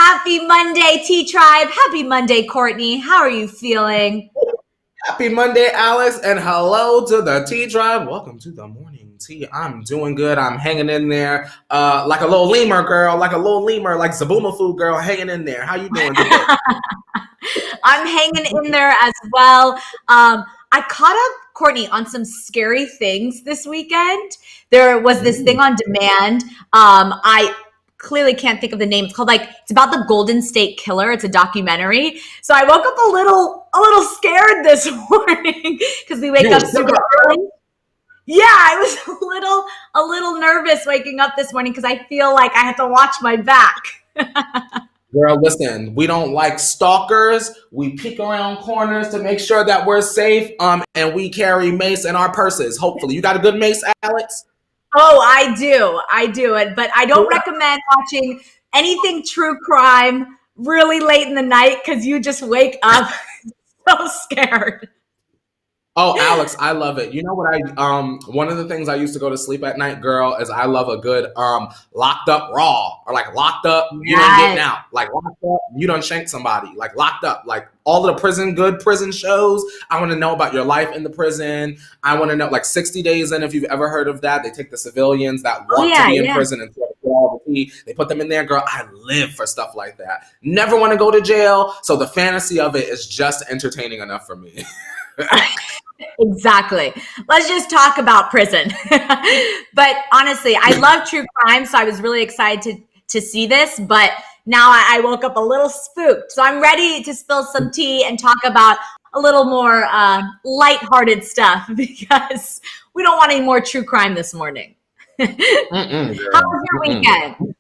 Happy Monday, T-Tribe. Happy Monday, Courtney. How are you feeling? Happy Monday, Alex, and hello to the T-Tribe. Welcome to the morning tea. I'm doing good. I'm hanging in there like a little lemur, girl, like Zaboomafoo girl, hanging in there. How you doing today? I'm hanging in there as well. I caught up, Courtney, on some scary things this weekend. There was this thing on demand. I clearly can't think of the name. It's called it's about the Golden State Killer. It's a documentary. So I woke up a little scared this morning because we wake up super early. Yeah, I was a little nervous waking up this morning because I feel like I have to watch my back. Girl, listen, we don't like stalkers. We peek around corners to make sure that we're safe. And we carry mace in our purses. Hopefully, you got a good mace, Alex? Oh, I do it, but I don't recommend watching anything true crime really late in the night because you just wake up so scared. Oh, Alex, I love it. You know what one of the things I used to go to sleep at night, girl, is I love a good locked up raw or locked up, you ain't getting out. Like locked up, you done shanked somebody. Like locked up, like all of the good prison shows. I want to know about your life in the prison. I want to know 60 Days In, if you've ever heard of that. They take the civilians that want to be in prison and all the tea. They put them in there, girl. I live for stuff like that. Never want to go to jail. So the fantasy of it is just entertaining enough for me. Exactly. Let's just talk about prison. But honestly, I love true crime, so I was really excited to see this. But now I woke up a little spooked. So I'm ready to spill some tea and talk about a little more lighthearted stuff because we don't want any more true crime this morning. How was your weekend?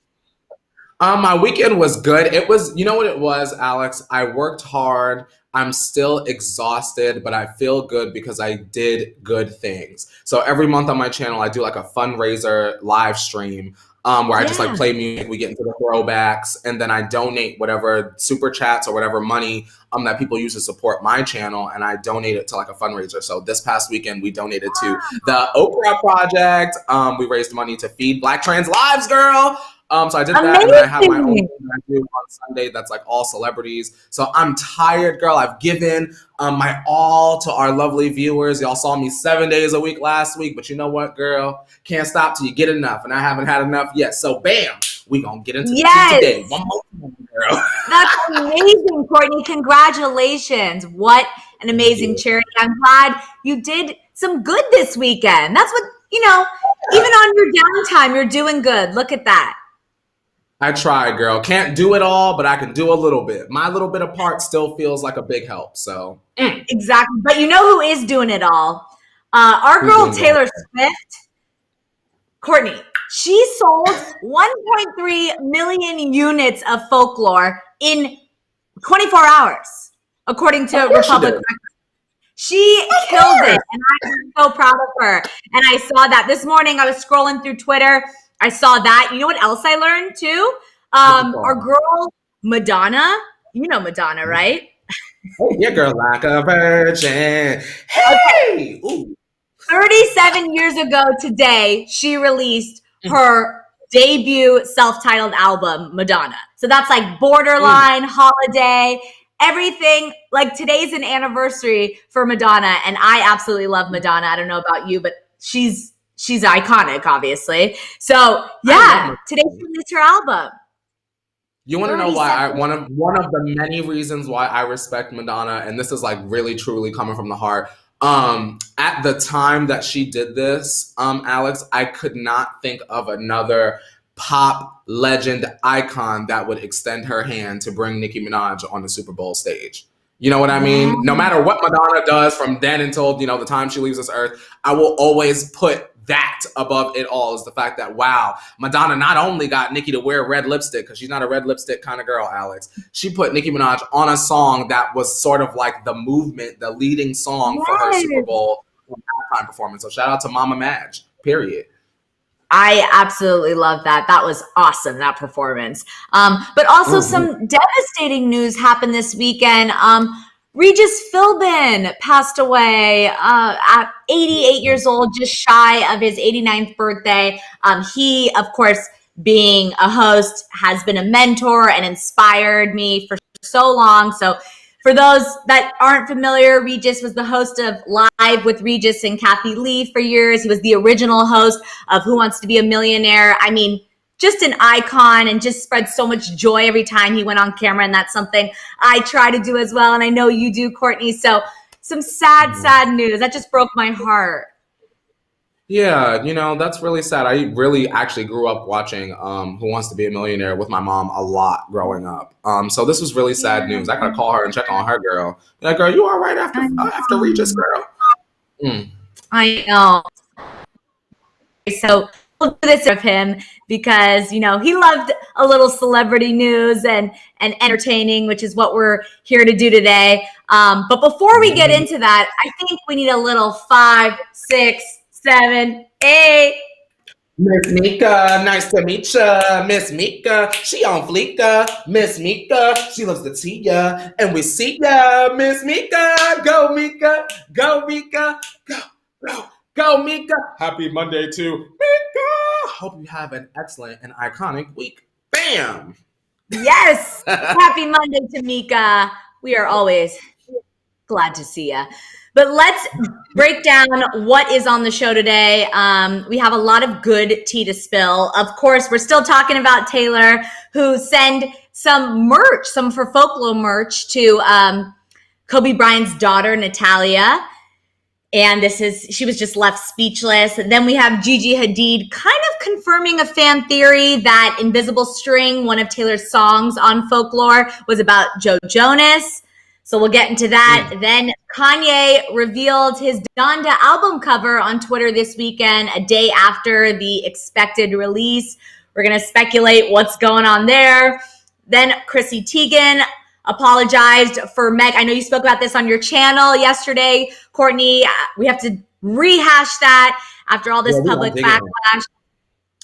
My weekend was good. It was, you know what it was, Alex? I worked hard. I'm still exhausted, but I feel good because I did good things. So every month on my channel, I do a fundraiser live stream where I just play music. We get into the throwbacks, and then I donate whatever super chats or whatever money that people use to support my channel, and I donate it to a fundraiser. So this past weekend, we donated to the Okra Project. We raised money to feed Black trans lives, girl. So I did that, and then I have my own thing that I do on Sunday that's all celebrities. So I'm tired, girl. I've given my all to our lovely viewers. Y'all saw me 7 days a week last week, but you know what, girl? Can't stop till you get enough, and I haven't had enough yet. So bam, we gonna get into the tea today. One more time, girl. That's amazing, Courtney. Congratulations. What an amazing charity. I'm glad you did some good this weekend. That's what, even on your downtime, you're doing good. Look at that. I try, girl. Can't do it all, but I can do a little bit. My little bit of part still feels like a big help. So exactly. But you know who is doing it all? Our girl Taylor Swift. Courtney, she sold 1.3 million units of Folklore in 24 hours, according to Republic Records. She killed it, and I'm so proud of her. And I saw that this morning. I was scrolling through Twitter. I saw that. You know what else I learned too? Our girl Madonna. You know Madonna, right? Oh, yeah, girl, like a virgin. Hey! Ooh. 37 years ago today, she released her debut self-titled album, Madonna. So that's Borderline, Holiday, everything. Today's an anniversary for Madonna, and I absolutely love Madonna. I don't know about you, but she's iconic, obviously. So yeah, today she released her album. You want to know why? One of the many reasons why I respect Madonna, and this is really truly coming from the heart. At the time that she did this, Alex, I could not think of another pop legend icon that would extend her hand to bring Nicki Minaj on the Super Bowl stage. You know what I mean? No matter what Madonna does from then until, the time she leaves this earth, I will always put that above it all, is the fact that, wow, Madonna not only got Nicki to wear red lipstick, because she's not a red lipstick kind of girl, Alex. She put Nicki Minaj on a song that was sort of the movement, the leading song for her Super Bowl halftime performance. So shout out to Mama Madge, period. I absolutely love that. That was awesome, that performance. But also some devastating news happened this weekend. Regis Philbin passed away at 88 years old, just shy of his 89th birthday. He, of course, being a host, has been a mentor and inspired me for so long. So for those that aren't familiar, Regis was the host of Live with Regis and KYLIE for years. He was the original host of Who Wants to Be a Millionaire. I mean, just an icon, and just spread so much joy every time he went on camera. And that's something I try to do as well. And I know you do, Courtney. So some sad news. That just broke my heart. Yeah, that's really sad. I really actually grew up watching Who Wants to Be a Millionaire with my mom a lot growing up. So this was really sad news. I gotta call her and check on her, girl. Like, girl, you all right after Regis, girl? I know. So we'll do this of him because, he loved a little celebrity news and entertaining, which is what we're here to do today. But before we get into that, I think we need a little 5, 6, 7, 8. Miss Mika, nice to meet ya. Miss Mika, she on fleeka. Miss Mika, she loves the tea ya. And we see ya. Miss Mika, go Mika, go Mika, go Mika. Happy Monday to Mika. Hope you have an excellent and iconic week. Bam. Yes. Happy Monday to Mika. We are always glad to see ya. But let's break down what is on the show today. We have a lot of good tea to spill. Of course, we're still talking about Taylor, who sent some merch, some For Folklore merch to Kobe Bryant's daughter, Natalia. And she was just left speechless. And then we have Gigi Hadid kind of confirming a fan theory that Invisible String, one of Taylor's songs on Folklore, was about JONAS. So we'll get into that. Then Kanye revealed his Donda album cover on Twitter this weekend, a day after the expected release. We're going to speculate what's going on there. Then Chrissy Teigen apologized for Meg. I know you spoke about this on your channel yesterday, Courtney. We have to rehash that after all this public backlash.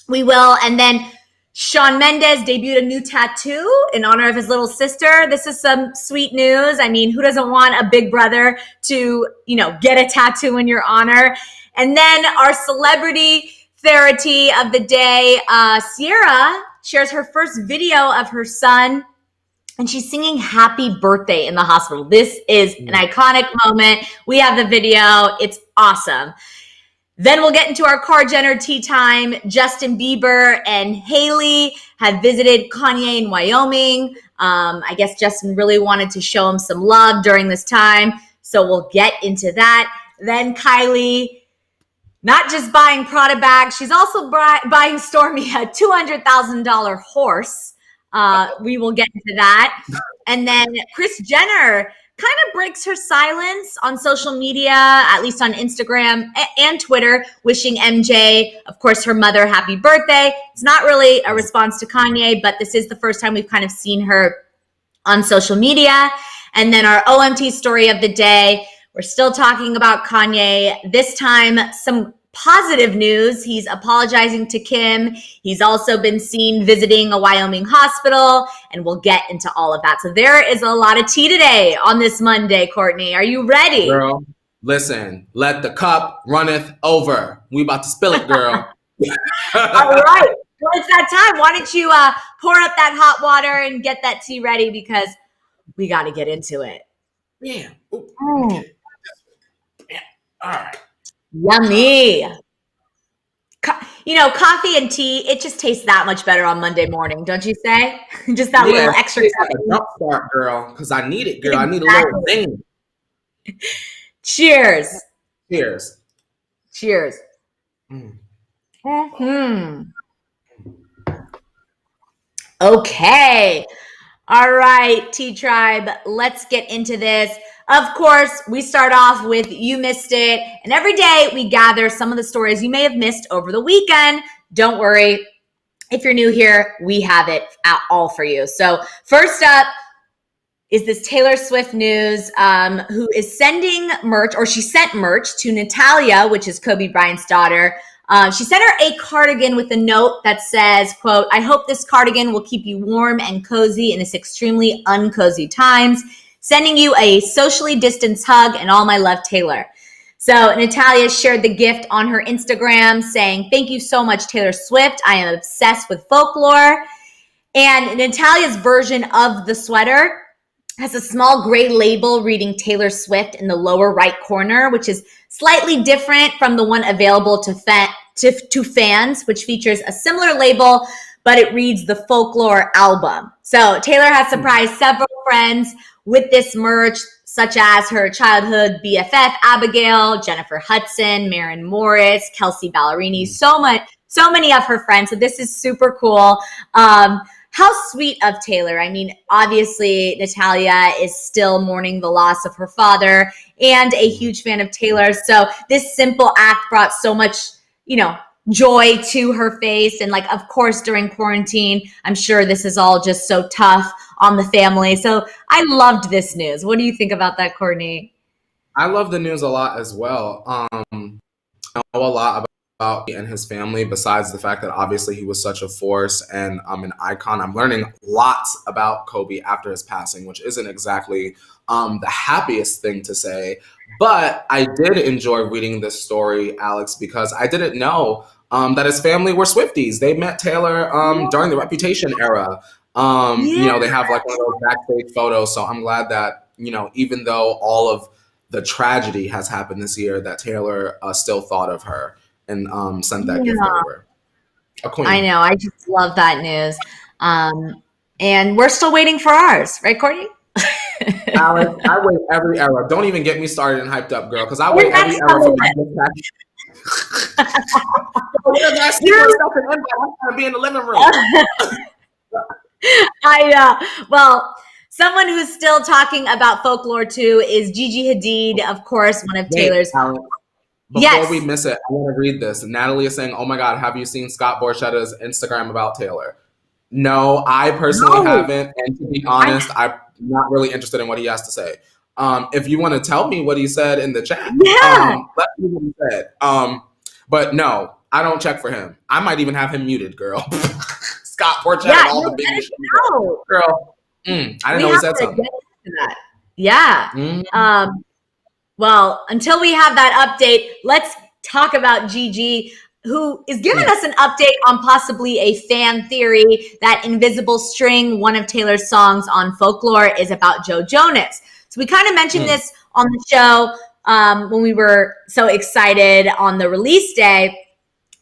We will. And then Shawn Mendes debuted a new tattoo in honor of his little sister. This is some sweet news. I mean, who doesn't want a big brother to, get a tattoo in your honor? And then our celebrity therapy of the day, Sierra shares her first video of her son, and she's singing Happy Birthday in the hospital. This is an iconic moment. We have the video. It's awesome. Then we'll get into our Car Jenner tea time. Justin Bieber and Hailey have visited Kanye in Wyoming. I guess Justin really wanted to show him some love during this time. So we'll get into that. Then KYLIE, not just buying Prada bags, she's also buying STORMI a $200,000 horse. We will get into that. And then Kris Jenner kind of breaks her silence on social media, at least on Instagram and Twitter, wishing MJ, of course, her mother, happy birthday. It's not really a response to Kanye, but this is the first time we've kind of seen her on social media. And then our OMT story of the day, we're still talking about Kanye. This time, some positive news. He's apologizing to Kim. He's also been seen visiting a Wyoming hospital, and we'll get into all of that. So there is a lot of tea today on this Monday, Courtney. Are you ready? Girl, listen, let the cup runneth over. We about to spill it, girl. All right. Well, it's that time. Why don't you pour up that hot water and get that tea ready, because we got to get into it. Yeah. Yeah. All right. Yummy. Coffee and tea, it just tastes that much better on Monday morning, don't you say? Just that little extra jump start, girl, because I need it, girl. Exactly. I need a little thing. Cheers. Cheers. Cheers. Okay. All right, Tea Tribe, let's get into this. Of course, we start off with You Missed It. And every day we gather some of the stories you may have missed over the weekend. Don't worry. If you're new here, we have it all for you. So first up is this Taylor Swift news, who is sending merch, or she sent merch to Natalia, which is Kobe Bryant's daughter. She sent her a cardigan with a note that says, quote, "I hope this cardigan will keep you warm and cozy in this extremely uncozy times. Sending you a socially distanced hug and all my love, Taylor." So Natalia shared the gift on her Instagram saying, "Thank you so much, Taylor Swift. I am obsessed with folklore." And Natalia's version of the sweater has a small gray label reading Taylor Swift in the lower right corner, which is slightly different from the one available to fans, which features a similar label, but it reads the Folklore album. So Taylor has surprised several friends with this merch, such as her childhood BFF, Abigail, Jennifer Hudson, Maren Morris, Kelsey Ballerini, so many of her friends. So this is super cool. How sweet of Taylor. I mean, obviously, Natalia is still mourning the loss of her father and a huge fan of Taylor. So this simple act brought so much, joy to her face. And like, of course, during quarantine, I'm sure this is all just so tough on the family. So I loved this news. What do you think about that, Courtney? I love the news a lot as well. I know a lot about and his family, besides the fact that obviously he was such a force and an icon. I'm learning lots about Kobe after his passing, which isn't exactly the happiest thing to say. But I did enjoy reading this story, Alex, because I didn't know that his family were Swifties. They met Taylor during the Reputation era. They have like one of those backstage photos. So I'm glad that, even though all of the tragedy has happened this year, that Taylor still thought of her and sent that gift over. A queen. I know. I just love that news. And we're still waiting for ours, right, Courtney? Alex, I wait every era. Don't even get me started and hyped up, girl, because I wait every era for my gift package. Where's that secret stuff and invite? I'm trying to be in the living room. I know. Well, someone who's still talking about folklore too is Gigi Hadid, of course, one of Taylor's. Alex, before we miss it, I want to read this. Natalie is saying, "Oh my God, have you seen Scott Borchetta's Instagram about Taylor?" No, I personally haven't. And to be honest, I'm not really interested in what he has to say. If you want to tell me what he said in the chat, let me know what he said. But no, I don't check for him. I might even have him muted, girl. Scott Borchetta, all the big machines. Girl, I didn't know he said something. Yeah. Well, until we have that update, let's talk about Gigi, who is giving us an update on possibly a fan theory that Invisible String, one of Taylor's songs on Folklore, is about Joe Jonas. So we kind of mentioned this on the show when we were so excited on the release day.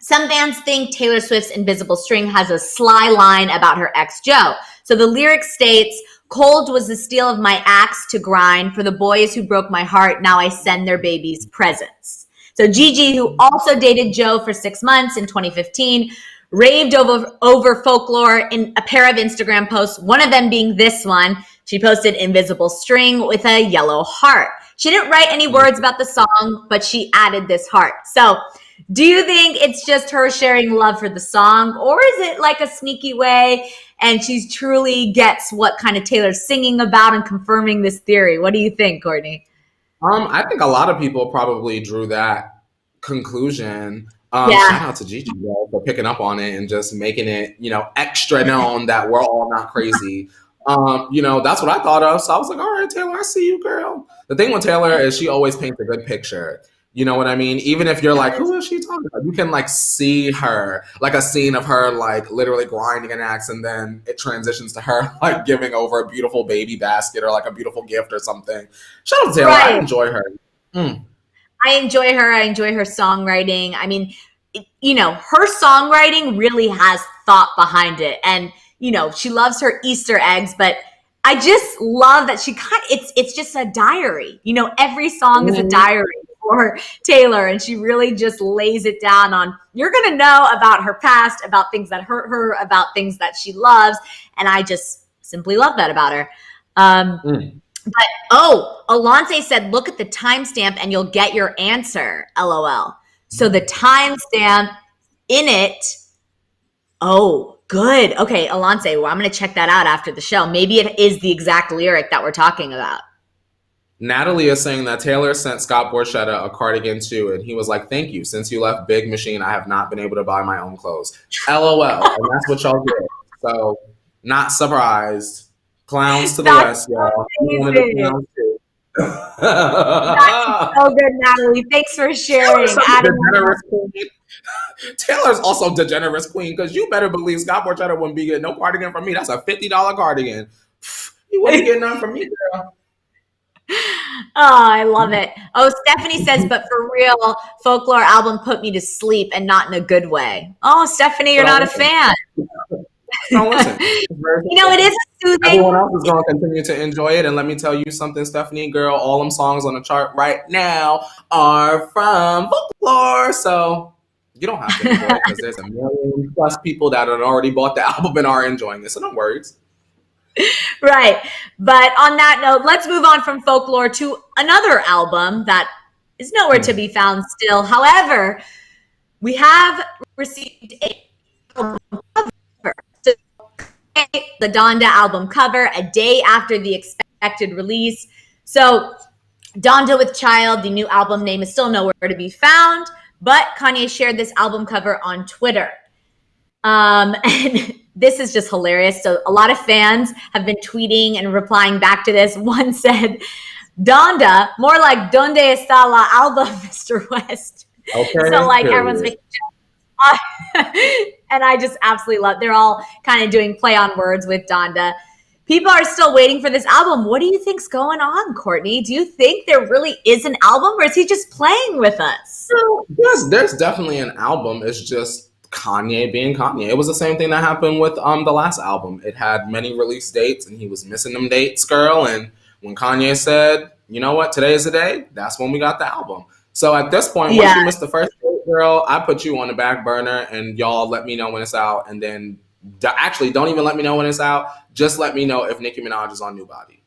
Some fans think Taylor Swift's Invisible String has a sly line about her ex Joe. So the lyric states, "Cold was the steel of my axe to grind. For the boys who broke my heart, now I send their babies presents." So Gigi, who also dated Joe for 6 months in 2015, raved over Folklore in a pair of Instagram posts, one of them being this one. She posted Invisible String with a yellow heart. She didn't write any words about the song, but she added this heart. So do you think it's just her sharing love for the song, or is it like a sneaky way and she truly gets what kind of Taylor's singing about and confirming this theory? What do you think, Courtney? I think a lot of people probably drew that conclusion. Shout out to Gigi for picking up on it and just making it, extra known that we're all not crazy. That's what I thought of. So I was like, all right, Taylor, I see you, girl. The thing with Taylor is she always paints a good picture. You know what I mean? Even if you're like, who is she talking about? You can like see her, like a scene of her like literally grinding an axe, and then it transitions to her like giving over a beautiful baby basket or like a beautiful gift or something. Shout out to Taylor. I enjoy her. I enjoy her. I enjoy her songwriting. I mean, her songwriting really has thought behind it. And, she loves her Easter eggs, but I just love that it's just a diary. Every song is a diary for Taylor, and she really just lays it down on, you're going to know about her past, about things that hurt her, about things that she loves. And I just simply love that about her. But, Alonce said, look at the timestamp and you'll get your answer, LOL. So the timestamp in it, good. Okay, Alonce, well, I'm going to check that out after the show. Maybe it is the exact lyric that we're talking about. Natalie is saying that Taylor sent Scott Borchetta a cardigan too, and he was like, "Thank you. Since you left Big Machine, I have not been able to buy my own clothes." LOL. And that's what y'all get. So, not surprised. Clowns to the west, y'all. That's so good, Natalie. Thanks for sharing. Taylor's also DeGeneres queen, because you better believe Scott Borchetta wouldn't be getting no cardigan from me. That's a $50 cardigan. You wouldn't get none from me, girl. Oh, I love it. Oh, Stephanie says, but for real, Folklore album put me to sleep and not in a good way. Oh, Stephanie, you're not a fan. Don't listen. It is soothing. Everyone else is going to continue to enjoy it. And let me tell you something, Stephanie, girl, all them songs on the chart right now are from Folklore. So you don't have to enjoy it, because there's 1 million plus people that had already bought the album and are enjoying it. So no worries. Right. But on that note, let's move on from Folklore to another album that is nowhere to be found still. However, we have received a album cover. So, the Donda album cover a day after the expected release. So Donda with Child, the new album name, is still nowhere to be found, but Kanye shared this album cover on Twitter. And this is just hilarious. So a lot of fans have been tweeting and replying back to this. One said, Donda, more like Donde está la album, Mr. West. Okay. So like everyone's making jokes. And I just absolutely love, they're all kind of doing play on words with Donda. People are still waiting for this album. What do you think's going on, Courtney? Do you think there really is an album, or is he just playing with us? Yes, there's definitely an album. It's just Kanye being Kanye. It was the same thing that happened with the last album. It had many release dates, and he was missing them dates, girl. And when Kanye said, you know what, today is the day, that's when we got the album. So at this point, once you missed the first date, girl, I put you on the back burner, and y'all let me know when it's out. And then actually, don't even let me know when it's out. Just let me know if Nicki Minaj is on New Body.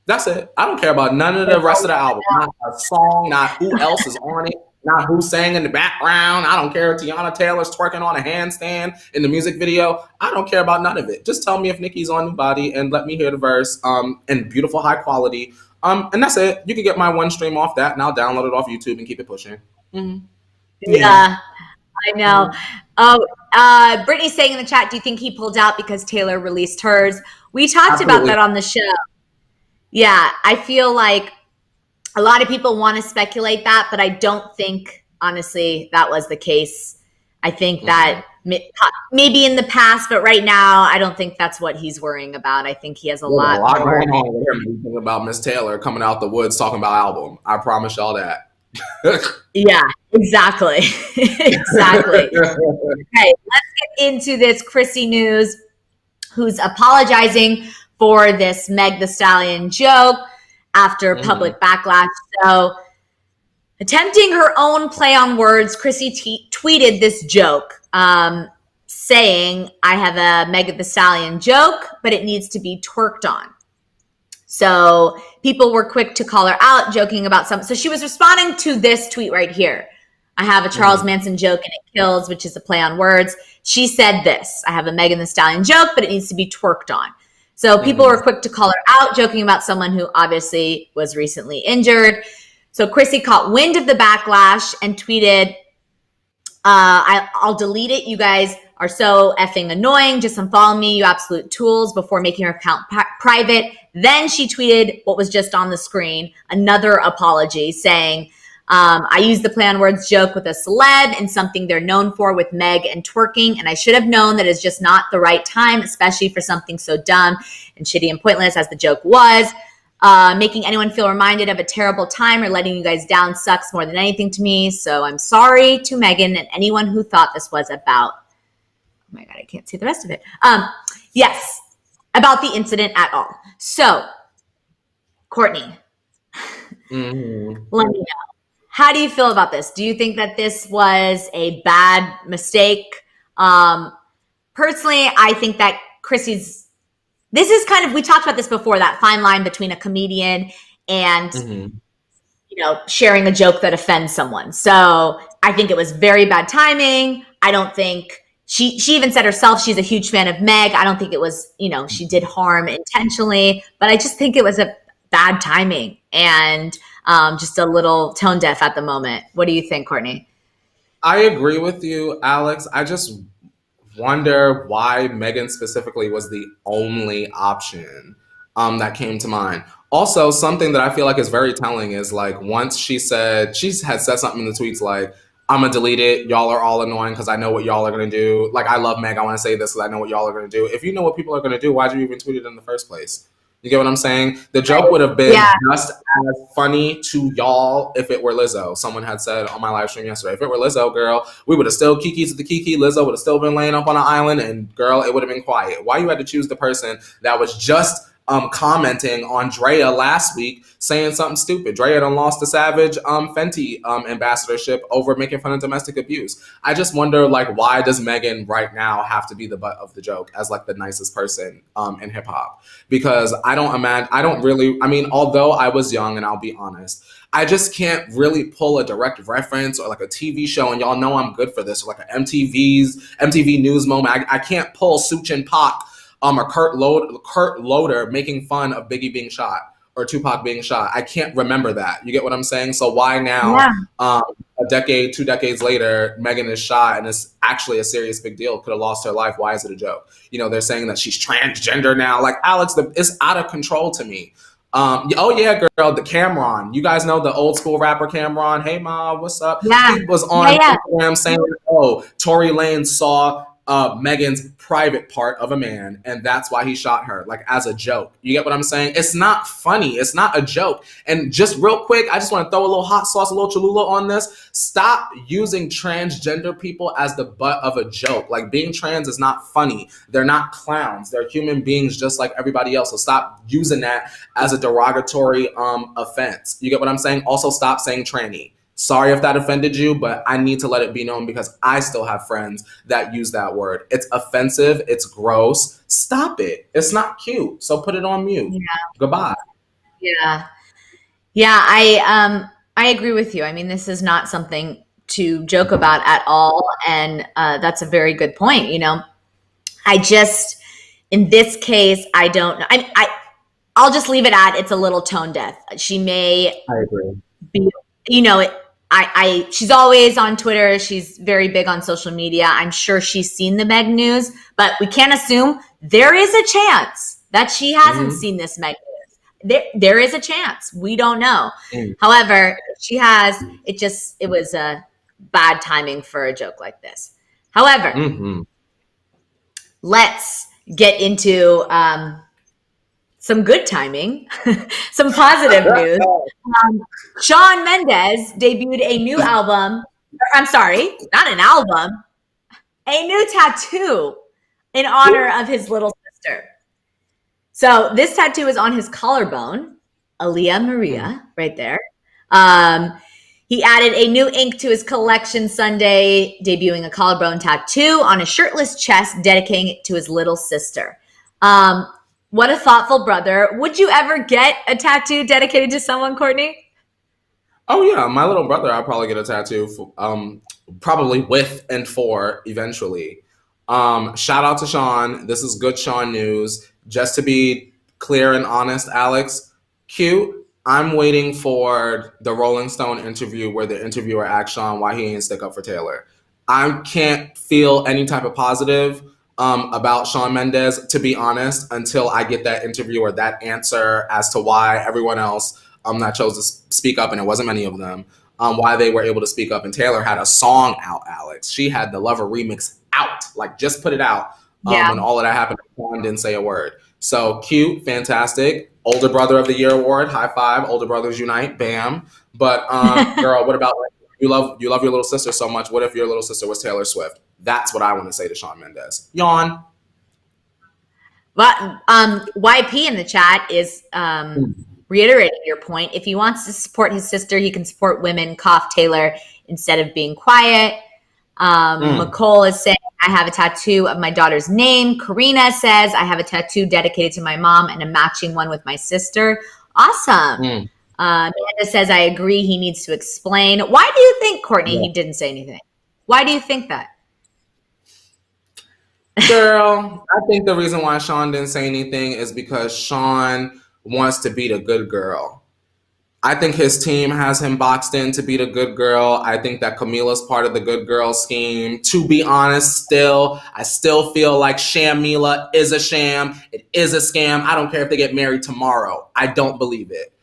That's it. I don't care about none of the rest of the album. Not a song, not who else is on it, not who sang in the background. I don't care if Tiana Taylor's twerking on a handstand in the music video. I don't care about none of it. Just tell me if Nicki's on New Body and let me hear the verse in beautiful high quality. And that's it. You can get my one stream off that, and I'll download it off YouTube and keep it pushing. Mm-hmm. Yeah, I know. Oh, Brittany's saying in the chat, do you think he pulled out because Taylor released hers? We talked about that on the show. Yeah, I feel like a lot of people want to speculate that, but I don't think, honestly, that was the case. I think that maybe in the past, but right now, I don't think that's what he's worrying about. I think he has a lot more going on with him about Miss Taylor coming out the woods talking about album. I promise y'all that. Yeah, exactly. Exactly. Okay, let's get into this Chrissy news, who's apologizing for this Meg Thee Stallion joke after public backlash. So, attempting her own play on words, Chrissy tweeted this joke saying, I have a Meg Thee Stallion joke, but it needs to be twerked on. So people were quick to call her out, joking about something. So she was responding to this tweet right here. I have a Charles Manson joke and it kills, which is a play on words. She said this, I have a Megan Thee Stallion joke, but it needs to be twerked on. So people were quick to call her out, joking about someone who obviously was recently injured. So Chrissy caught wind of the backlash and tweeted, I'll delete it. You guys are so effing annoying. Just unfollow me, you absolute tools, before making her account private. Then she tweeted what was just on the screen, another apology saying, I used the play on words joke with a celeb and something they're known for with Meg and twerking, and I should have known that it's just not the right time, especially for something so dumb and shitty and pointless as the joke was. Making anyone feel reminded of a terrible time or letting you guys down sucks more than anything to me. So I'm sorry to Megan and anyone who thought this was about, oh my God, I can't see the rest of it. Yes, about the incident at all. So, Courtney, let me know. How do you feel about this? Do you think that this was a bad mistake? Personally, I think that Chrissy's, this is kind of, we talked about this before, that fine line between a comedian and, you know, sharing a joke that offends someone. So I think it was very bad timing. I don't think, she even said herself, she's a huge fan of Meg. I don't think it was, you know, she did harm intentionally, but I just think it was a bad timing and just a little tone deaf at the moment. What do you think, Courtney? I agree with you, Alex. I just wonder why Megan specifically was the only option that came to mind. Also, something that I feel like is very telling is like once she had said something in the tweets like, I'm gonna delete it. Y'all are all annoying because I know what y'all are gonna do. Like, I love Meg. I want to say this because I know what y'all are gonna do. If you know what people are gonna do, why'd you even tweet it in the first place? You get what I'm saying? The joke would have been just as funny to y'all if it were Lizzo. Someone had said on my live stream yesterday, if it were Lizzo, girl, we would have still Kiki's to the Kiki. Lizzo would have still been laying up on an island, and girl, it would have been quiet. Why you had to choose the person that was just commenting on Drea last week saying something stupid? Drea done lost the Savage Fenty ambassadorship over making fun of domestic abuse. I just wonder, like, why does Megan right now have to be the butt of the joke as like the nicest person in hip hop? Because I mean, although I was young, and I'll be honest, I just can't really pull a direct reference or like a TV show, and y'all know I'm good for this, or like an MTV News moment. I can't pull Such and Pac or Kurt Loder making fun of Biggie being shot or Tupac being shot. I can't remember that. You get what I'm saying? So why now, a decade, 2 decades later, Megan is shot and it's actually a serious big deal, could have lost her life. Why is it a joke? You know, they're saying that she's transgender now. Like, Alex, it's out of control to me. Oh yeah, girl, the Cameron. You guys know the old school rapper Cameron. Hey ma, what's up? Yeah. He was on Instagram saying, oh, Tory Lanez saw Megan's private part of a man, and that's why he shot her, like, as a joke. You get what I'm saying? It's not funny. It's not a joke. And just real quick, I just want to throw a little hot sauce, a little Cholula on this. Stop using transgender people as the butt of a joke. Like, being trans is not funny. They're not clowns. They're human beings just like everybody else. So stop using that as a derogatory offense. You get what I'm saying? Also, stop saying tranny. Sorry if that offended you, but I need to let it be known because I still have friends that use that word. It's offensive. It's gross. Stop it. It's not cute. So put it on mute. Yeah. Goodbye. Yeah. Yeah, I agree with you. I mean, this is not something to joke about at all. And that's a very good point. You know, in this case, I don't know. I'll just leave it at, it's a little tone deaf. She may be, you know, she's always on Twitter. She's very big on social media. I'm sure she's seen the Meg news, but we can't assume. There is a chance that she hasn't seen this Meg news. There is a chance. We don't know. However, she has. It was a bad timing for a joke like this. However, let's get into some good timing, some positive news. Shawn Mendes debuted a new album. I'm sorry, not an album, a new tattoo in honor of his little sister. So this tattoo is on his collarbone, Aaliyah Maria, right there. He added a new ink to his collection Sunday, debuting a collarbone tattoo on his shirtless chest, dedicating it to his little sister. What a thoughtful brother. Would you ever get a tattoo dedicated to someone, Courtney? Oh, yeah. My little brother, I'll probably get a tattoo, probably with and for eventually. Shout out to SHAWN. This is good SHAWN news. Just to be clear and honest, Alex, cute. I'm waiting for the Rolling Stone interview where the interviewer asked SHAWN why he ain't stick up for Taylor. I can't feel any type of positive about Shawn Mendes, to be honest, until I get that interview or that answer as to why everyone else that chose to speak up, and it wasn't many of them, why they were able to speak up. And Taylor had a song out, Alex. She had the Lover remix out, like just put it out when all of that happened. Shawn didn't say a word. So cute, fantastic. Older Brother of the Year award, high five. Older Brothers Unite, bam. But girl, what about, you love your little sister so much. What if your little sister was Taylor Swift? That's what I want to say to Shawn Mendes. Yawn. But YP in the chat is reiterating your point. If he wants to support his sister, he can support women. Cough Taylor instead of being quiet. McCole is saying, I have a tattoo of my daughter's name. Karina says, I have a tattoo dedicated to my mom and a matching one with my sister. Awesome. Amanda says, I agree. He needs to explain. Why do you think, Courtney, he didn't say anything? Why do you think that? Girl, I think the reason why Shawn didn't say anything is because Shawn wants to be the good girl. I think his team has him boxed in to be the good girl. I think that Camila's part of the good girl scheme. To be honest, I still feel like Shamila is a sham. It is a scam. I don't care if they get married tomorrow. I don't believe it.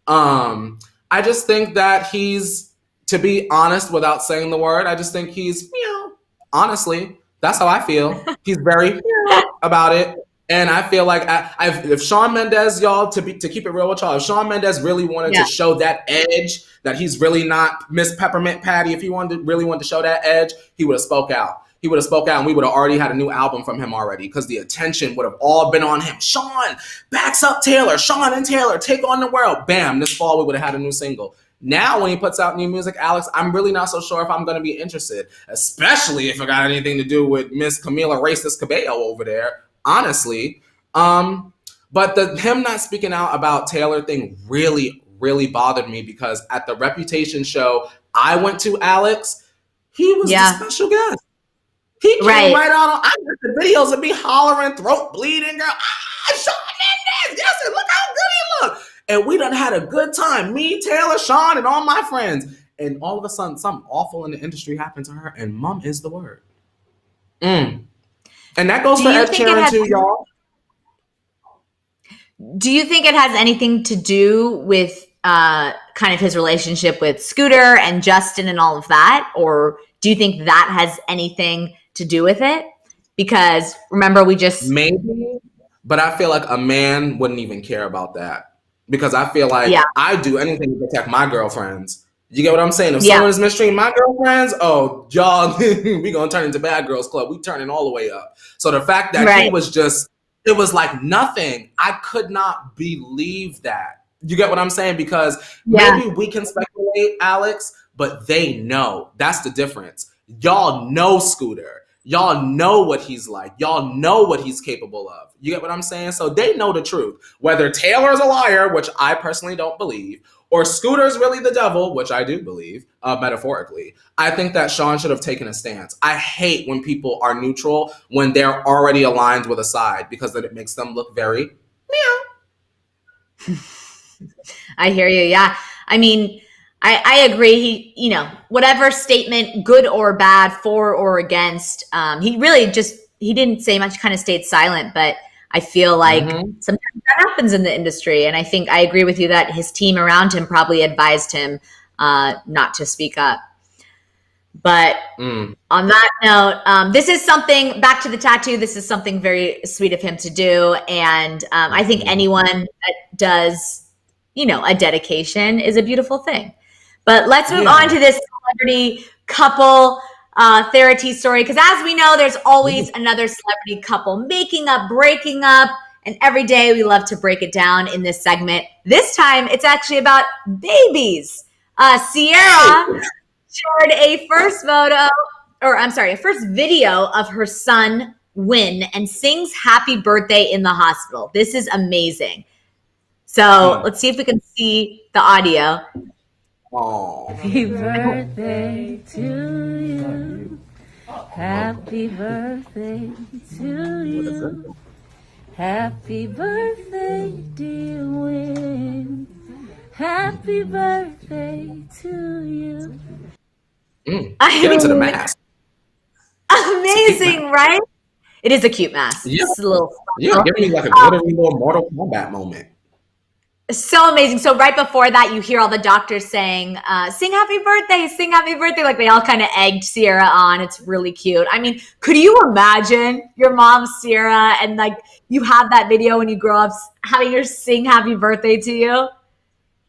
I just think that to be honest, without saying the word, I just think he's, honestly, that's how I feel. He's very about it. And I feel like if Shawn Mendes, y'all, to keep it real with y'all, if Shawn Mendes really wanted to show that edge, that he's really not Miss Peppermint Patty, if he really wanted to show that edge, he would have spoke out. He would have spoke out, and we would have already had a new album from him already, because the attention would have all been on him. Shawn backs up Taylor. Shawn and Taylor take on the world. Bam, this fall we would have had a new single. Now, when he puts out new music, Alex, I'm really not so sure if I'm going to be interested, especially if it got anything to do with Miss Camila Racist Cabello over there, honestly. But him not speaking out about Taylor thing really, really bothered me, because at the Reputation show I went to, Alex, he was the special guest. He came right out. I got the videos of me hollering, throat bleeding, girl. Shawn Mendes, yes, and look how good he looked. And we done had a good time. Me, Taylor, Shawn, and all my friends. And all of a sudden, something awful in the industry happened to her, and mum is the word. And that goes for Ed Sheeran too, y'all. Do you think it has anything to do with kind of his relationship with Scooter and Justin and all of that? Or do you think that has anything to do with it? Because remember, maybe, but I feel like a man wouldn't even care about that, because I feel like I do anything to protect my girlfriends. You get what I'm saying? If someone is mistreating my girlfriends, oh, y'all, we gonna turn into Bad Girls Club. We turning all the way up. So the fact that he was it was like nothing. I could not believe that. You get what I'm saying? Because maybe we can speculate, Alex, but they know. That's the difference. Y'all know Scooter. Y'all know what he's like. Y'all know what he's capable of. You get what I'm saying? So they know the truth. Whether Taylor's a liar, which I personally don't believe, or Scooter's really the devil, which I do believe, metaphorically, I think that Shawn should have taken a stance. I hate when people are neutral when they're already aligned with a side, because then it makes them look very meow. I hear you. Yeah. I mean, I agree. He, whatever statement, good or bad, for or against, he really he didn't say much, kind of stayed silent, but I feel like sometimes that happens in the industry. And I think I agree with you that his team around him probably advised him not to speak up. But on that note, this is something, back to the tattoo, this is something very sweet of him to do. And I think anyone that does, a dedication is a beautiful thing. But let's move on to this celebrity couple therapy story, because as we know, there's always another celebrity couple making up, breaking up, and every day we love to break it down in this segment. This time, it's actually about babies. Ciara shared a first video of her son, Win, and sings happy birthday in the hospital. This is amazing. So let's see if we can see the audio. Happy birthday to you. Happy birthday to you. Happy birthday, dear Win. Happy birthday to you. Get into the mask. Amazing, right? It is a cute mask. Yeah, give me like a glittery little Mortal Kombat moment. So amazing. So right before that, you hear all the doctors saying, sing happy birthday, sing happy birthday. Like they all kind of egged Ciara on. It's really cute. I mean, could you imagine your mom, Ciara, and like you have that video when you grow up having her sing happy birthday to you?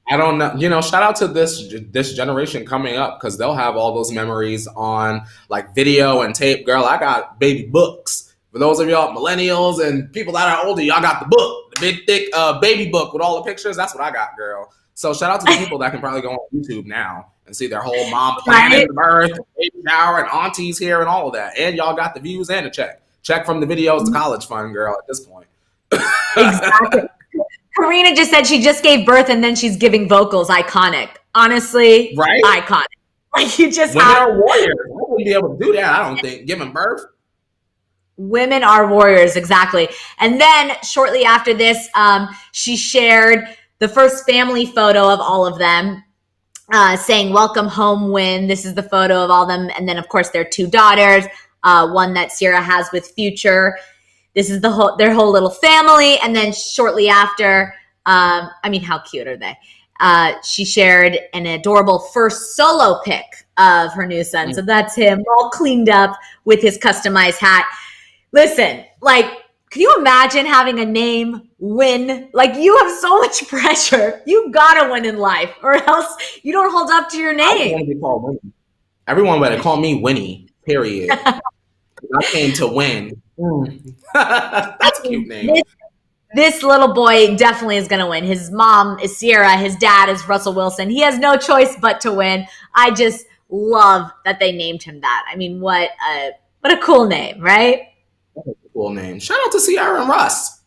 I don't know. Shout out to this generation coming up, because they'll have all those memories on like video and tape. Girl, I got baby books. For those of y'all millennials and people that are older, y'all got the book, the big, thick baby book with all the pictures. That's what I got, girl. So shout out to the people that can probably go on YouTube now and see their whole mom planning the birth, baby shower, and aunties here and all of that. And y'all got the views and a check. Check from the videos to college fund, girl, at this point. Exactly. Karina just said she just gave birth and then she's giving vocals. Iconic. Honestly, right? Iconic. Like you just Women are warriors. I wouldn't be able to do that, I don't think. Giving birth. Women are warriors, exactly. And then shortly after this, she shared the first family photo of all of them, saying welcome home Win. This is the photo of all of them. And then, of course, their 2 daughters, one that Sierra has with Future. This is their whole little family. And then shortly after, I mean, how cute are they? She shared an adorable first solo pic of her new son. So that's him all cleaned up with his customized hat. Listen, like, can you imagine having a name Win? Like, you have so much pressure. You gotta win in life, or else you don't hold up to your name. I want to be called Winnie. Everyone better call me Winnie, period. I came to win. That's a cute name. This little boy definitely is going to win. His mom is Sierra. His dad is Russell Wilson. He has no choice but to win. I just love that they named him that. I mean, what a cool name, right? That's a cool name. Shout out to Sierra and Russ.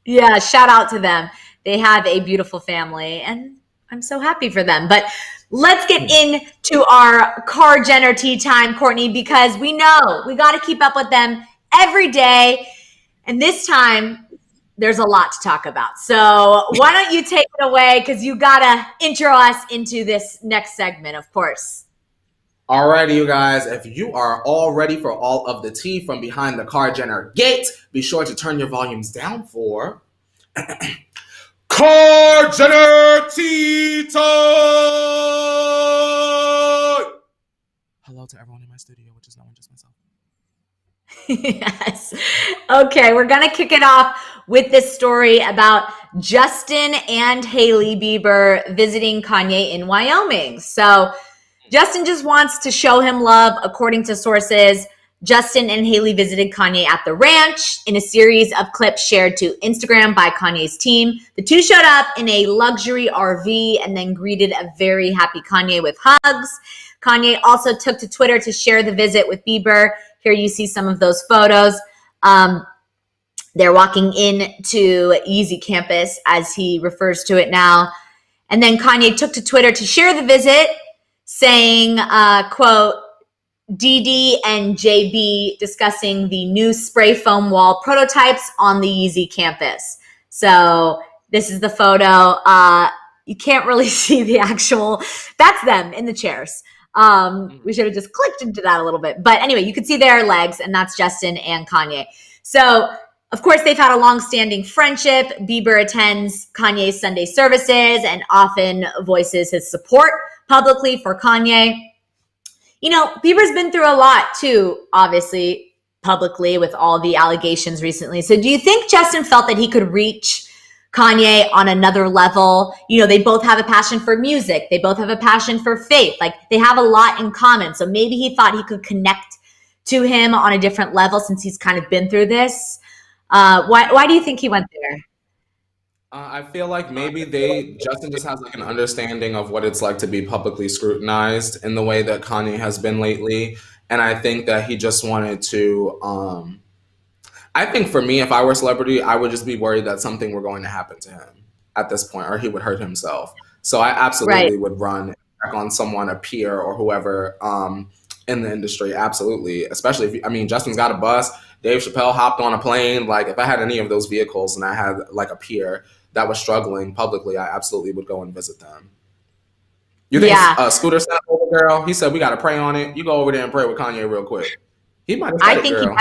Yeah, shout out to them. They have a beautiful family, and I'm so happy for them. But let's get into our Car Jenner tea time, Courtney, because we know we got to keep up with them every day. And this time, there's a lot to talk about. So why don't you take it away, because you got to intro us into this next segment, of course. Alrighty, you guys, if you are all ready for all of the tea from behind the Car Jenner gate, be sure to turn your volumes down for Car Jenner tea time! Hello to everyone in my studio, which is no one, just myself. Yes. Okay, we're going to kick it off with this story about Justin and Hailey Bieber visiting Kanye in Wyoming. So Justin just wants to show him love. According to sources, Justin and Hailey visited Kanye at the ranch in a series of clips shared to Instagram by Kanye's team. The two showed up in a luxury RV and then greeted a very happy Kanye with hugs. Kanye also took to Twitter to share the visit with Bieber. Here you see some of those photos. They're walking into Yeezy campus, as he refers to it now. And then Kanye took to Twitter to share the visit, saying, quote, DD and JB discussing the new spray foam wall prototypes on the Yeezy campus. So this is the photo. You can't really see the actual, that's them in the chairs. We should have just clicked into that a little bit. But anyway, you can see their legs, and that's Justin and Kanye. So, of course, they've had a long-standing friendship. Bieber attends Kanye's Sunday services and often voices his support publicly for Kanye. You know, Bieber's been through a lot too, obviously, publicly with all the allegations recently. So do you think Justin felt that he could reach Kanye on another level? You know, they both have a passion for music. They both have a passion for faith. Like, they have a lot in common. So maybe he thought he could connect to him on a different level since he's kind of been through this. Why do you think he went there? I feel like maybe Justin just has like an understanding of what it's like to be publicly scrutinized in the way that Kanye has been lately. And I think that he just wanted to, I think for me, if I were a celebrity, I would just be worried that something were going to happen to him at this point, or he would hurt himself. So I absolutely would run back on someone, a peer or whoever in the industry. Absolutely. Especially if, Justin's got a bus. Dave Chappelle hopped on a plane. Like, if I had any of those vehicles and I had like a peer that was struggling publicly, I absolutely would go and visit them. You think Scooter sent over, girl? He said, we got to pray on it. You go over there and pray with Kanye real quick. He might have said it, girl.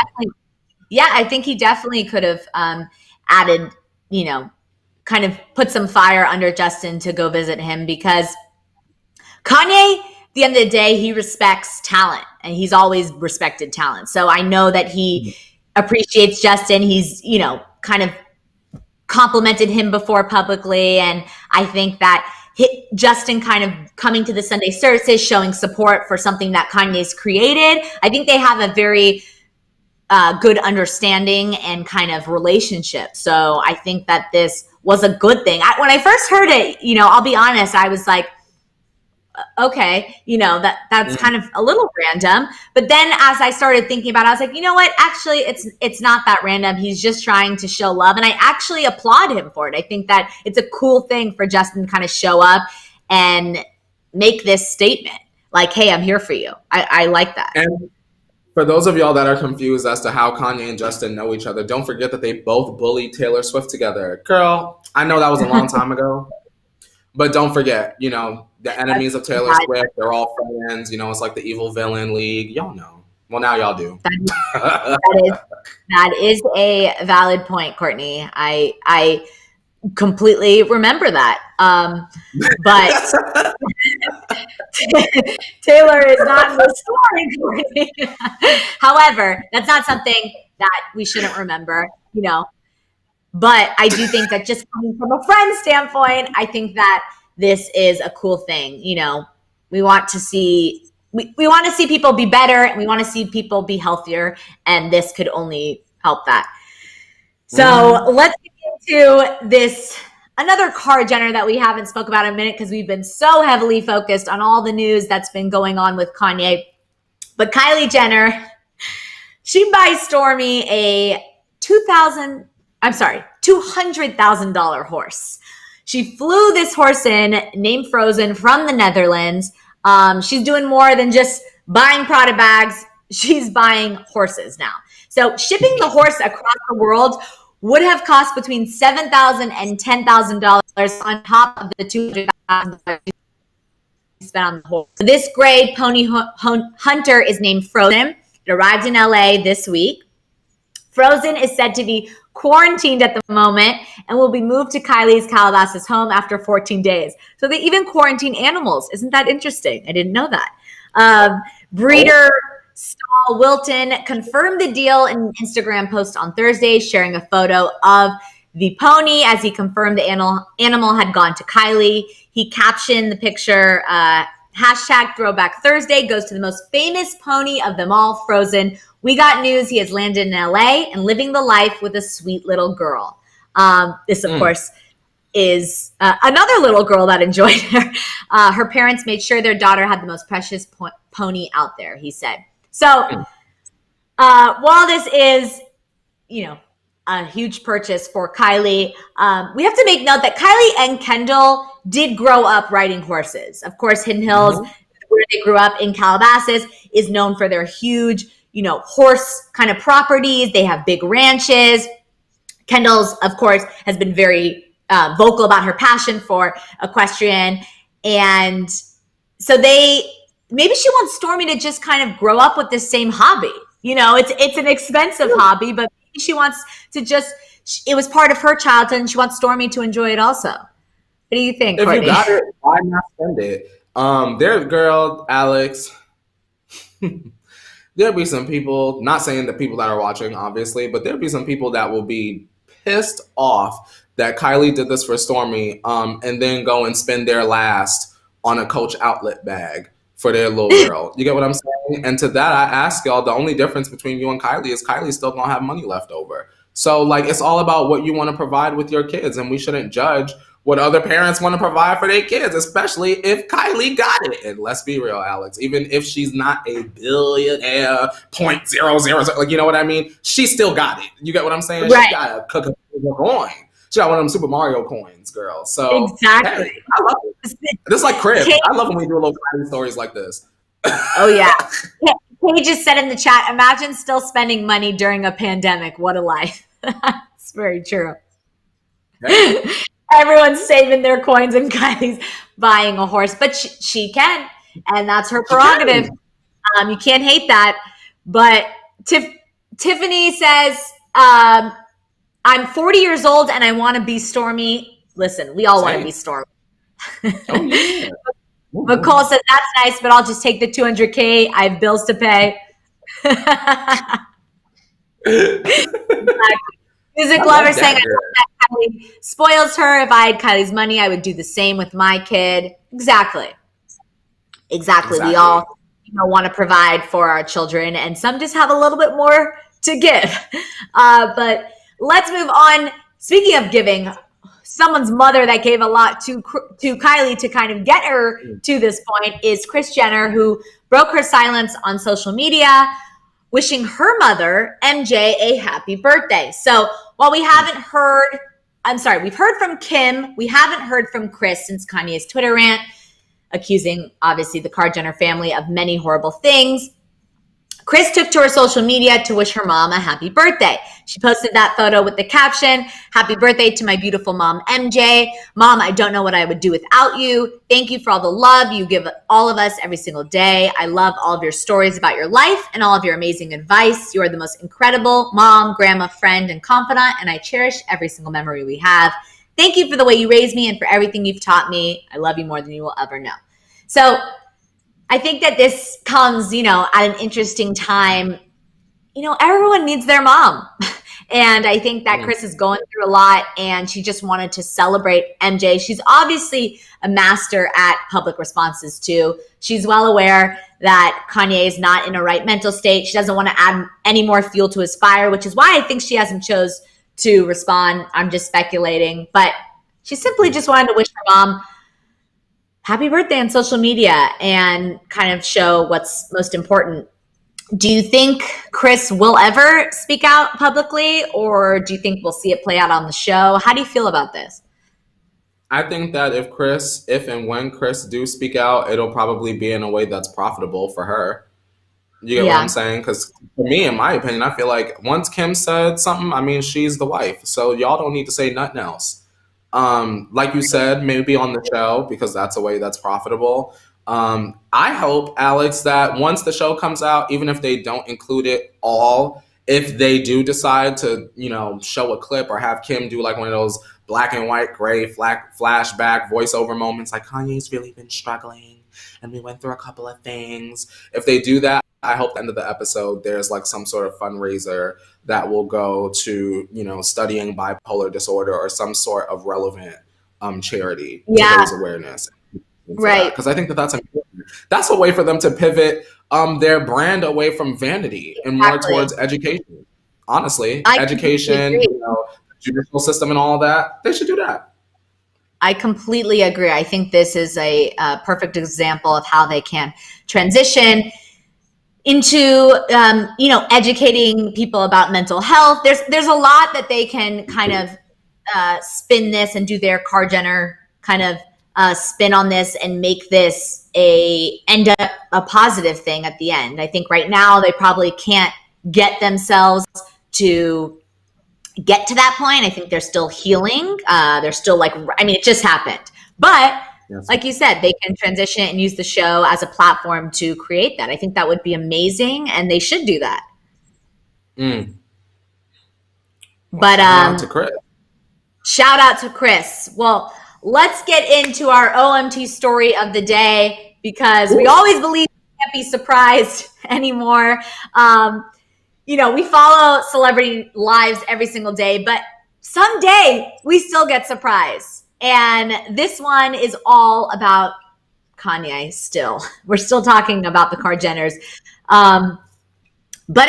I think he definitely could have added, kind of put some fire under Justin to go visit him, because Kanye, at the end of the day, he respects talent, and he's always respected talent. So I know that he appreciates Justin. He's, kind of complimented him before publicly. And I think that Justin kind of coming to the Sunday services, showing support for something that Kanye's created. I think they have a very good understanding and kind of relationship. So I think that this was a good thing. When I first heard it, I'll be honest, I was like, okay, that's kind of a little random. But then as I started thinking about it, I was like, you know what? Actually, it's not that random. He's just trying to show love. And I actually applaud him for it. I think that it's a cool thing for Justin to kind of show up and make this statement. Like, hey, I'm here for you. I like that. And For those of y'all that are confused as to how Kanye and Justin know each other, don't forget that they both bullied Taylor Swift together. Girl, I know that was a long time ago, but don't forget, you know, the enemies of Taylor Swift, they're all friends. You know, it's like the evil villain league. Y'all know. Well, now y'all do. That is a valid point, Courtney. I completely remember that. But Taylor is not in the story, Courtney. However, that's not something that we shouldn't remember, you know. But I do think that just coming from a friend standpoint, I think that this is a cool thing. You know, we want to see we want to see people be better, and we want to see people be healthier, and this could only help that. So let's get into this another Kardashian Jenner that we haven't spoke about in a minute because we've been so heavily focused on all the news that's been going on with Kanye. But Kylie Jenner, she buys STORMI a $200,000 horse. She flew this horse in named Frozen from the Netherlands. She's doing more than just buying Prada bags. She's buying horses now. So shipping the horse across the world would have cost between $7,000 and $10,000 on top of the $200,000 spent on the horse. So this gray pony hunter is named Frozen. It arrived in LA this week. Frozen is said to be quarantined at the moment and will be moved to Kylie's Calabasas home after 14 days. So they even quarantine animals. Isn't that interesting? I didn't know that. Breeder Stahl Wilton confirmed the deal in an Instagram post on Thursday, sharing a photo of the pony as he confirmed the animal had gone to Kylie. He captioned the picture, hashtag Throwback Thursday goes to the most famous pony of them all, Frozen. We got news he has landed in LA and living the life with a sweet little girl. This, of course, is another little girl that enjoyed her. Her parents made sure their daughter had the most precious pony out there, he said. So while this is, you know, a huge purchase for Kylie, we have to make note that Kylie and Kendall did grow up riding horses. Of course, Hidden Hills, where they grew up in Calabasas, is known for their huge, you know, horse kind of properties. They have big ranches. Kendall's, of course, has been very vocal about her passion for equestrian. And so maybe she wants STORMI to just kind of grow up with this same hobby. You know, it's an expensive hobby, but maybe she wants to it was part of her childhood and she wants STORMI to enjoy it also. What do you think, Courtney? If you got it, why not spend it? Girl, Alex, there'll be some people, not saying the people that are watching, obviously, but there'll be some people that will be pissed off that Kylie did this for STORMI and then go and spend their last on a Coach outlet bag for their little girl. You get what I'm saying? And to that, I ask y'all, the only difference between you and Kylie is Kylie still gonna have money left over. So, like, it's all about what you want to provide with your kids, and we shouldn't judge what other parents want to provide for their kids, especially if Kylie got it. And let's be real, Alex, even if she's not a billionaire, 0.000, like, you know what I mean? She still got it. You get what I'm saying? Right. She got a coin. She got one of them Super Mario coins, girl. So exactly. Hey, I love it. This is like crib. I love when we do little Kylie stories like this. Oh, yeah. He just said in the chat, imagine still spending money during a pandemic. What a life. It's very true. Hey. Everyone's saving their coins and Kylie's buying a horse, but she can, and that's her prerogative. You can't hate that. But Tiffany says, I'm 40 years old and I want to be STORMI. Listen, we all want to be STORMI. Oh, yeah. Nicole says, that's nice, but I'll just take the $200K. I have bills to pay. Music lover saying, I hope that Kylie spoils her. If I had Kylie's money, I would do the same with my kid. Exactly. We all, you know, want to provide for our children, and some just have a little bit more to give. But let's move on. Speaking of giving, someone's mother that gave a lot to Kylie to kind of get her to this point is Kris Jenner, who broke her silence on social media, wishing her mother, MJ, a happy birthday. So while we haven't heard, we've heard from Kim. We haven't heard from Kris since Kanye's Twitter rant, accusing, obviously, the Kardashian Jenner family of many horrible things. Kris took to her social media to wish her mom a happy birthday. She posted that photo with the caption, "Happy birthday to my beautiful mom, MJ. Mom, I don't know what I would do without you. Thank you for all the love you give all of us every single day. I love all of your stories about your life and all of your amazing advice. You are the most incredible mom, grandma, friend, and confidant, and I cherish every single memory we have. Thank you for the way you raised me and for everything you've taught me. I love you more than you will ever know." So I think that this comes, at an interesting time. Everyone needs their mom. And I think that Kris is going through a lot, and she just wanted to celebrate MJ. She's obviously a master at public responses too. She's well aware that Kanye is not in a right mental state. She doesn't want to add any more fuel to his fire, which is why I think she hasn't chose to respond. I'm just speculating. But she simply just wanted to wish her mom happy birthday on social media and kind of show what's most important. Do you think Kris will ever speak out publicly, or do you think we'll see it play out on the show? How do you feel about this? I think that if and when Kris do speak out, it'll probably be in a way that's profitable for her. You get what I'm saying? Because for me, in my opinion, I feel like once Kim said something, she's the wife. So y'all don't need to say nothing else. Like you said, maybe on the show, because that's a way that's profitable. I hope, Alex, that once the show comes out, even if they don't include it all, if they do decide to, show a clip or have Kim do like one of those black and white, gray flashback voiceover moments, like Kanye's really been struggling and we went through a couple of things. If they do that, I hope at the end of the episode, there's like some sort of fundraiser that will go to, studying bipolar disorder or some sort of relevant charity to raise awareness. Right. Because I think that's important. That's a way for them to pivot their brand away from vanity and more towards education. Honestly, education, judicial system and all that, they should do that. I completely agree. I think this is a perfect example of how they can transition into, educating people about mental health. There's a lot that they can kind of spin this and do their Jenner kind of spin on this and make this end up a positive thing at the end. I think right now they probably can't get themselves to get to that point. I think they're still healing. They're still it just happened. But like you said, they can transition and use the show as a platform to create that. I think that would be amazing, and they should do that. But shout out to Kris. Well, let's get into our OMT story of the day, because we always believe we can't be surprised anymore. We follow celebrity lives every single day, but someday we still get surprised. And this one is all about Kanye still. We're still talking about the Jenners. But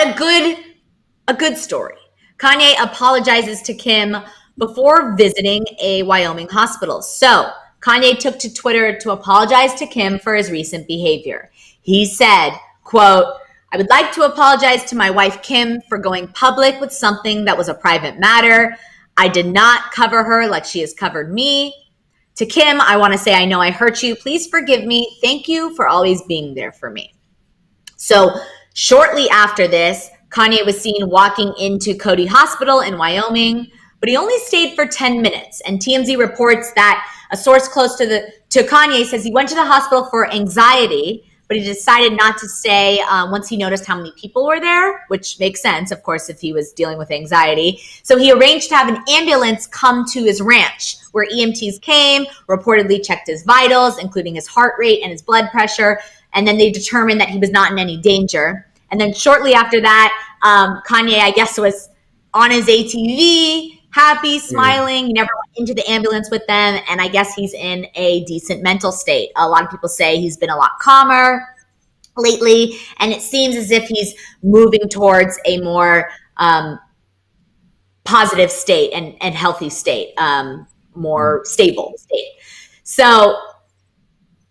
a good story. Kanye apologizes to Kim before visiting a Wyoming hospital. So Kanye took to Twitter to apologize to Kim for his recent behavior. He said, quote, "I would like to apologize to my wife, Kim, for going public with something that was a private matter. I did not cover her like she has covered me. To Kim, I want to say I know I hurt you. Please forgive me. Thank you for always being there for me." So shortly after this, Kanye was seen walking into Cody Hospital in Wyoming, but he only stayed for 10 minutes. And TMZ reports that a source close to Kanye says he went to the hospital for anxiety, but he decided not to stay once he noticed how many people were there, which makes sense, of course, if he was dealing with anxiety. So he arranged to have an ambulance come to his ranch, where EMTs came, reportedly checked his vitals, including his heart rate and his blood pressure, and then they determined that he was not in any danger. And then shortly after that, Kanye, I guess, was on his ATV, happy, smiling. He never went into the ambulance with them. And I guess he's in a decent mental state. A lot of people say he's been a lot calmer lately. And it seems as if he's moving towards a more positive state and healthy state, more stable state. So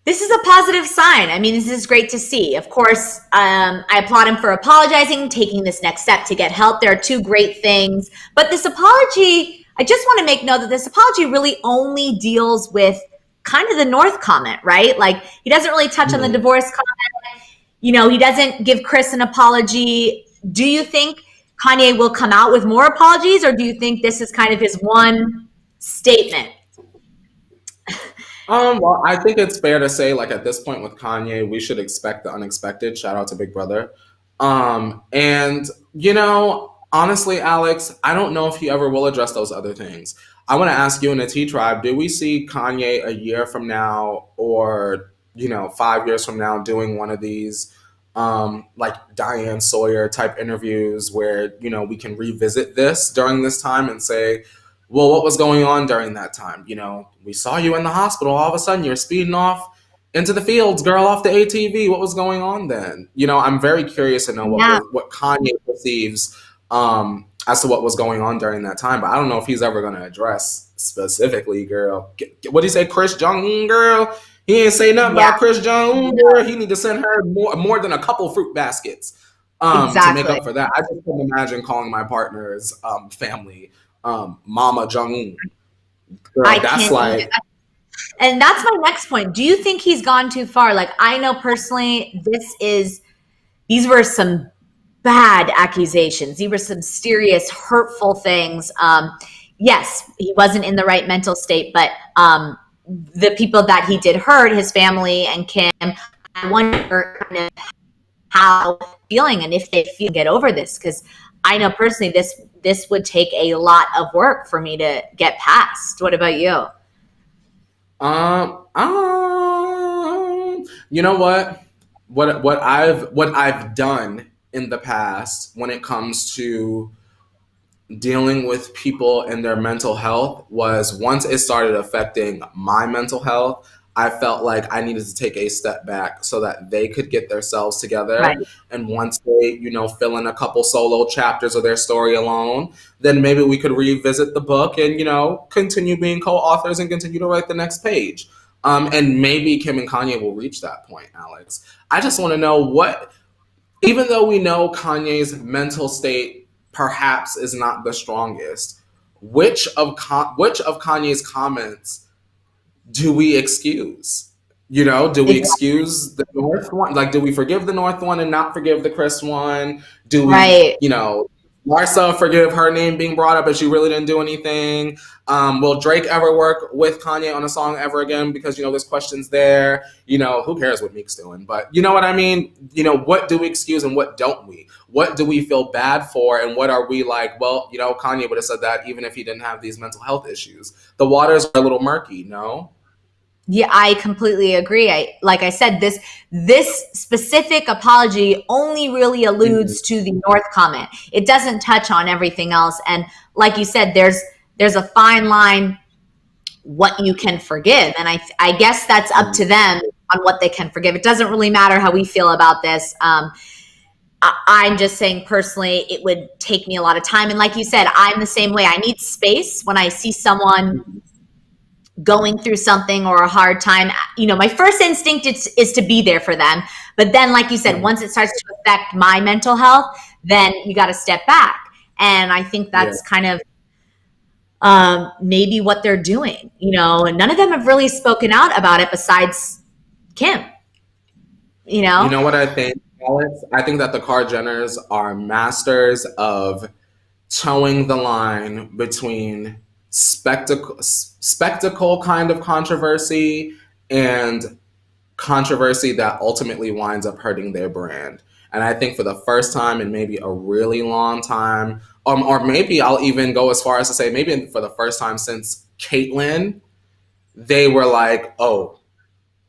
this is a positive sign. I mean, this is great to see. Of course, I applaud him for apologizing, taking this next step to get help. There are two great things. But this apology, I just want to make note that this apology really only deals with kind of the North comment, right? Like, he doesn't really touch on the divorce comment. You know, he doesn't give Kris an apology. Do you think Kanye will come out with more apologies, or do you think this is kind of his one statement? Well, I think it's fair to say, like, at this point with Kanye, we should expect the unexpected. Shout out to Big Brother. And, you know, honestly, Alex, I don't know if he ever will address those other things. I want to ask you in the T Tribe, do we see Kanye a year from now or, you know, 5 years from now doing one of these, like Diane Sawyer type interviews where, you know, we can revisit this during this time and say, well, what was going on during that time? You know, we saw you in the hospital. All of a sudden, you're speeding off into the fields, girl, off the ATV. What was going on then? You know, I'm very curious to know what Kanye perceives as to what was going on during that time. But I don't know if he's ever going to address specifically, girl. What did he say, Kris Jong-un, girl? He ain't say nothing about Kris Jong-un, girl. He need to send her more than a couple fruit baskets to make up for that. I just couldn't imagine calling my partner's family Mama Jong-un. That's like... And that's my next point. Do you think he's gone too far? Like, I know personally, these were some bad accusations. These were some serious, hurtful things. Yes, he wasn't in the right mental state, but the people that he did hurt, his family and Kim, I wonder kind of how feeling and if they feel get over this. Because I know personally, this would take a lot of work for me to get past. What about you? You know what I've done in the past when it comes to dealing with people and their mental health was once it started affecting my mental health, I felt like I needed to take a step back so that they could get themselves together. Right. And once they, you know, fill in a couple solo chapters of their story alone, then maybe we could revisit the book and, you know, continue being co-authors and continue to write the next page. And maybe Kim and Kanye will reach that point, Alex. I just want to know even though we know Kanye's mental state perhaps is not the strongest, which of Kanye's comments do we excuse? You know, do we excuse the North one? Like, do we forgive the North one and not forgive the Kris one? Do we, you know, Larsa forgive her name being brought up and she really didn't do anything? Will Drake ever work with Kanye on a song ever again? Because, you know, there's questions there. You know, who cares what Meek's doing? But you know what I mean? You know, what do we excuse and what don't we? What do we feel bad for? And what are we like, well, you know, Kanye would have said that even if he didn't have these mental health issues. The waters are a little murky, no? Yeah, I completely agree. Like I said, this specific apology only really alludes to the North comment. It doesn't touch on everything else. And like you said, there's a fine line what you can forgive. And I guess that's up to them on what they can forgive. It doesn't really matter how we feel about this. I'm just saying personally, it would take me a lot of time. And like you said, I'm the same way. I need space when I see someone going through something or a hard time. You know, my first instinct is to be there for them. But then, like you said, once it starts to affect my mental health, then you got to step back. And I think that's kind of maybe what they're doing, you know, and none of them have really spoken out about it besides Kim, you know? You know what I think, Alex? I think that the Kardashians are masters of towing the line between spectacle kind of controversy and controversy that ultimately winds up hurting their brand. And I think for the first time in maybe a really long time, or maybe I'll even go as far as to say maybe for the first time since Caitlyn, they were like, oh,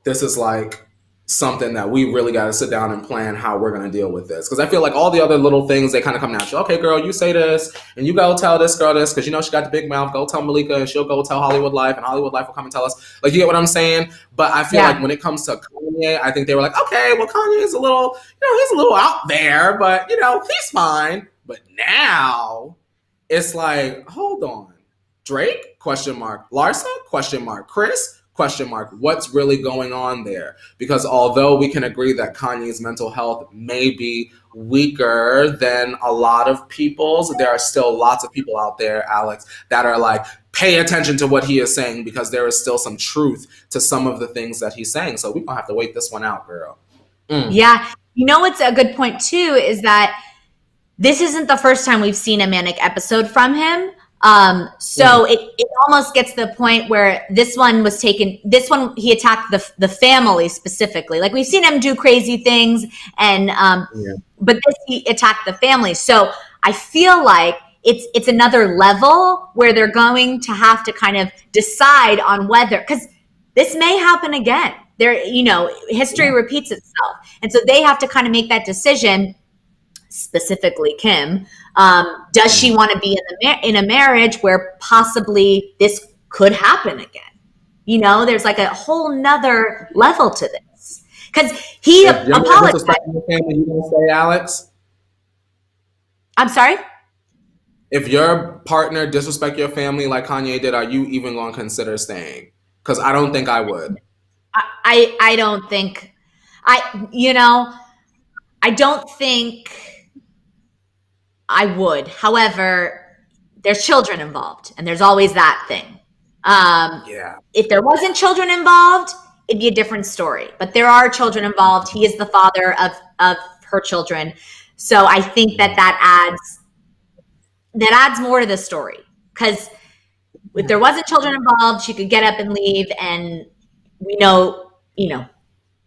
this is like something that we really got to sit down and plan how we're going to deal with this. Because I feel like all the other little things, they kind of come natural. Okay, girl, you say this, and you go tell this girl this, because you know she got the big mouth. Go tell Malika, and she'll go tell Hollywood Life, and Hollywood Life will come and tell us. Like, you get what I'm saying? But I feel like when it comes to Kanye, I think they were like, okay, well, Kanye is a little, you know, he's a little out there, but, you know, he's fine. But now, it's like, hold on. Drake? Question mark. Larsa? Question mark. Kris? Question mark. What's really going on there? Because although we can agree that Kanye's mental health may be weaker than a lot of people's, there are still lots of people out there, Alex, that are like, pay attention to what he is saying because there is still some truth to some of the things that he's saying. So we're going to have to wait this one out, girl. Yeah. you know what's a good point too is that this isn't the first time we've seen a manic episode from him. So it almost gets to the point where this one he attacked the family specifically. Like we've seen him do crazy things and but this he attacked the family. So I feel like it's another level where they're going to have to kind of decide on whether, because this may happen again. History repeats itself. And so they have to kind of make that decision, specifically Kim. Does she want to be in a marriage where possibly this could happen again? There's like a whole nother level to this. Because he apologized. You gonna say, Alex? I'm sorry? If your partner disrespect your family like Kanye did, are you even going to consider staying? Because I don't think I would. I don't think I don't think I would. However, there's children involved, and there's always that thing. If there wasn't children involved, it'd be a different story. But there are children involved. He is the father of her children. So I think that adds more to the story. Because if there wasn't children involved, she could get up and leave, and we know,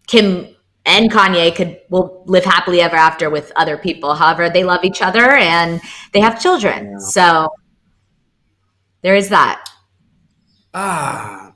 Kim and Kanye will live happily ever after with other people. However, they love each other and they have children. Yeah. So there is that. I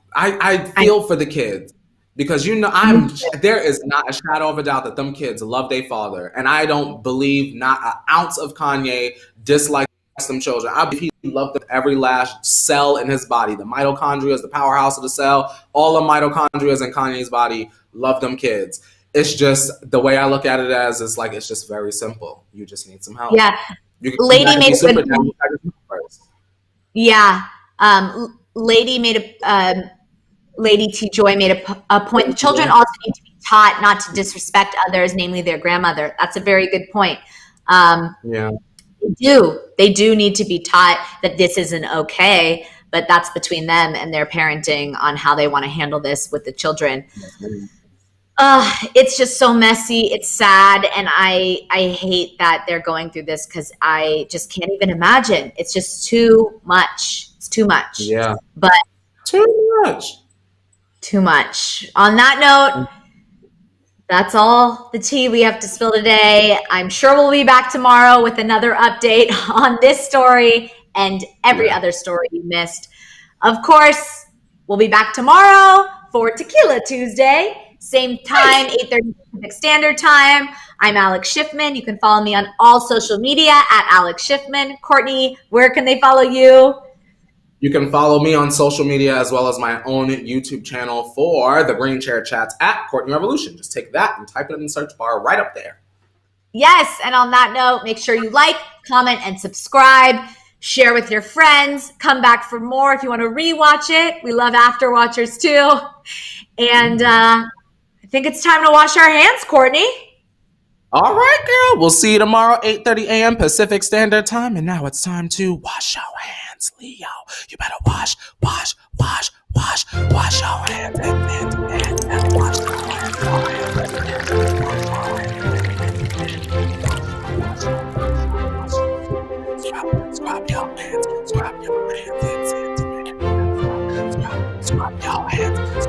feel for the kids because there is not a shadow of a doubt that them kids love their father, and I don't believe not an ounce of Kanye dislikes them children. I believe he loved them every last cell in his body. The mitochondria is the powerhouse of the cell. All the mitochondria in Kanye's body love them kids. It's just the way I look at it as it's just very simple. You just need some help. Yeah. Lady made a good point. Yeah. Lady T Joy made a point. The children also need to be taught not to disrespect others, namely their grandmother. That's a very good point. They do need to be taught that this isn't okay, but that's between them and their parenting on how they want to handle this with the children. It's just so messy. It's sad. And I hate that they're going through this because I just can't even imagine. It's just too much. It's too much. Yeah. But too much. Too much. On that note, that's all the tea we have to spill today. I'm sure we'll be back tomorrow with another update on this story and every other story you missed. Of course, we'll be back tomorrow for Tequila Tuesday. Same time, 8:30 Pacific Standard Time. I'm Alex Schiffman. You can follow me on all social media at Alex Schiffman. Courtney, where can they follow you? You can follow me on social media as well as my own YouTube channel for the Green Chair Chats at Courtney Revolution. Just take that and type it in the search bar right up there. Yes, and on that note, make sure you like, comment, and subscribe. Share with your friends. Come back for more if you want to rewatch it. We love after watchers too. And I think it's time to wash our hands, Courtney. All right, girl. We'll see you tomorrow, 8:30 a.m. Pacific Standard Time. And now it's time to wash your hands, Leo. You better wash your hands and wash your hands. Scrub your hands. Scrub your hands. Scrub your hands.